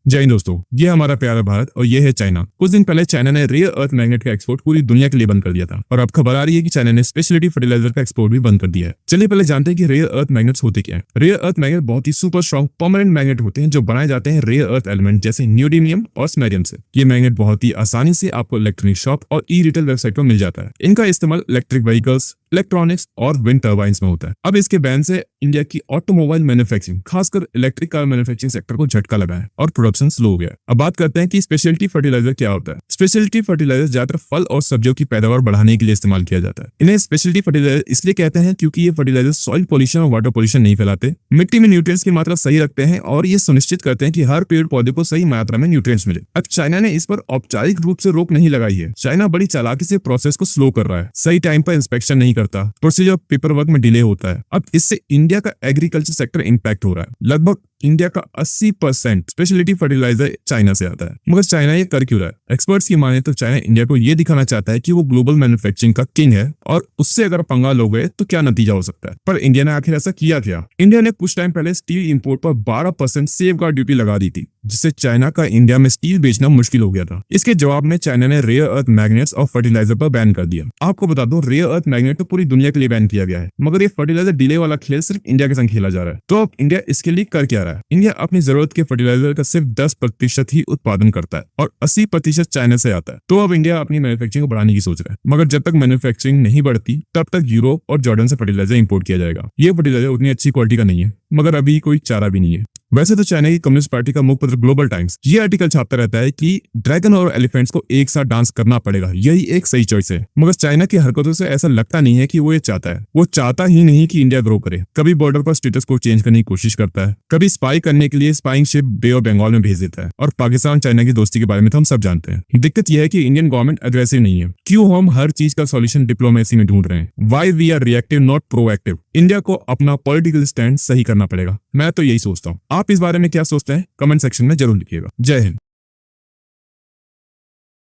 जय हिंद दोस्तों, ये हमारा प्यारा भारत और ये है चाइना। कुछ दिन पहले चाइना ने रेयर अर्थ मैग्नेट का एक्सपोर्ट पूरी दुनिया के लिए बंद कर दिया था और अब खबर आ रही है कि चाइना ने स्पेशलिटी फर्टिलाइजर का एक्सपोर्ट भी बंद कर दिया है। चलिए पहले जानते हैं कि रेयर अर्थ मैग्नेट्स होते क्या है। रेयर अर्थ मैग्नेट बहुत ही सुपर स्ट्रॉन्ग परमानेंट मैग्नेट होते हैं जो बनाए जाते हैं रेयर अर्थ एलिमेंट जैसे न्यूडीमियम और स्मेरियम से। ये मैग्नेट बहुत ही आसानी से आपको इलेक्ट्रॉनिक शॉप और ई रिटेल वेबसाइट पर मिल जाता है। इनका इस्तेमाल इलेक्ट्रिक व्हीकल्स, इलेक्ट्रॉनिक्स और विंड टर्बाइंस में होता है। अब इसके बैन से इंडिया की ऑटोमोबाइल मैन्युफैक्चरिंग, खासकर इलेक्ट्रिक कार मैन्युफैक्चरिंग सेक्टर को झटका लगा है और प्रोडक्शन स्लो हो गया। अब बात करते हैं कि स्पेशलिटी फर्टिलाइजर क्या होता है। स्पेशलिटी फर्टिलाइजर ज्यादातर फल और सब्जियों की पैदावार बढ़ाने के लिए इस्तेमाल किया जाता है। इन्हें स्पेशलिटी फर्टिलाइजर इसलिए कहते हैं क्योंकि ये फर्टिलाइजर सॉइल पोल्यूशन और वाटर पोल्यूशन नहीं फैलाते, मिट्टी में न्यूट्रिएंट्स की मात्रा सही रखते हैं और ये सुनिश्चित करते हैं कि हर पेड़ पौधे को सही मात्रा में न्यूट्रिएंट्स मिले। अब चाइना ने इस पर औपचारिक रूप से रोक नहीं लगाई है। चाइना बड़ी चालाकी से प्रोसेस को स्लो कर रहा है, सही टाइम पर इंस्पेक्शन नहीं करता, प्रोसीजर पेपर वर्क में डिले होता है। अब इससे इंडिया का एग्रीकल्चर सेक्टर इंपैक्ट हो रहा है। लगभग इंडिया का 80% स्पेशलिटी फर्टिलाइजर चाइना से आता है। मगर चाइना ये कर क्यों रहा है? एक्सपर्ट्स की माने तो चाइना इंडिया को ये दिखाना चाहता है कि वो ग्लोबल मैन्युफैक्चरिंग का किंग है और उससे अगर पंगा लोगे तो क्या नतीजा हो सकता है। पर इंडिया ने आखिर ऐसा किया क्या? इंडिया ने कुछ टाइम पहले स्टील इंपोर्ट पर 12% सेफगार्ड ड्यूटी लगा दी थी, जिससे चाइना का इंडिया में स्टील बेचना मुश्किल हो गया था। इसके जवाब में चाइना ने रेयर अर्थ मैग्नेट्स और फर्टिलाइजर पर बैन कर दिया। आपको बता दूं, रेयर अर्थ मैग्नेट तो पूरी दुनिया के लिए बैन किया गया है, मगर ये फर्टिलाइजर डिले वाला खेल सिर्फ इंडिया के संग खेला जा रहा है। तो अब इंडिया इसके लिए कर क्या रहा है? इंडिया अपनी जरूरत के फर्टिलाइजर का सिर्फ 10% ही उत्पादन करता है और 80% चाइना से आता है। तो अब इंडिया अपनी मैन्युफैक्चरिंग को बढ़ाने की सोच रहा है, मगर जब तक मैन्युफैक्चरिंग नहीं बढ़ती तब तक यूरोप और जॉर्डन से फर्टिलाइजर इंपोर्ट किया जाएगा। ये फर्टिलाइजर उतनी अच्छी क्वालिटी का नहीं है, मगर अभी कोई चारा भी नहीं है। वैसे तो चाइना की कम्युनिस्ट पार्टी का मुखपत्र ग्लोबल टाइम्स ये आर्टिकल छापता रहता है कि ड्रैगन और एलिफेंट्स को एक साथ डांस करना पड़ेगा, यही एक सही चॉइस है। मगर चाइना की हरकतों से ऐसा लगता नहीं है कि वो ये चाहता है। वो चाहता ही नहीं कि इंडिया ग्रो करे। कभी बॉर्डर पर स्टेटस को चेंज करने की कोशिश करता है, कभी स्पाई करने के लिए spying ship bay of Bengal में भेज देता है। और पाकिस्तान चाइना की दोस्ती के बारे में तो हम सब जानते हैं। दिक्कत यह है कि इंडियन गवर्नमेंट अग्रेसिव नहीं है। क्यों हम हर चीज का सॉल्यूशन डिप्लोमेसी में ढूंढ रहे हैं? Why we are reactive not proactive? India को अपना पॉलिटिकल स्टैंड सही करना पड़ेगा। मैं तो यही सोचता हूँ। आप इस बारे में क्या सोचते हैं? कमेंट सेक्शन में जरूर लिखिएगा। जय हिंद।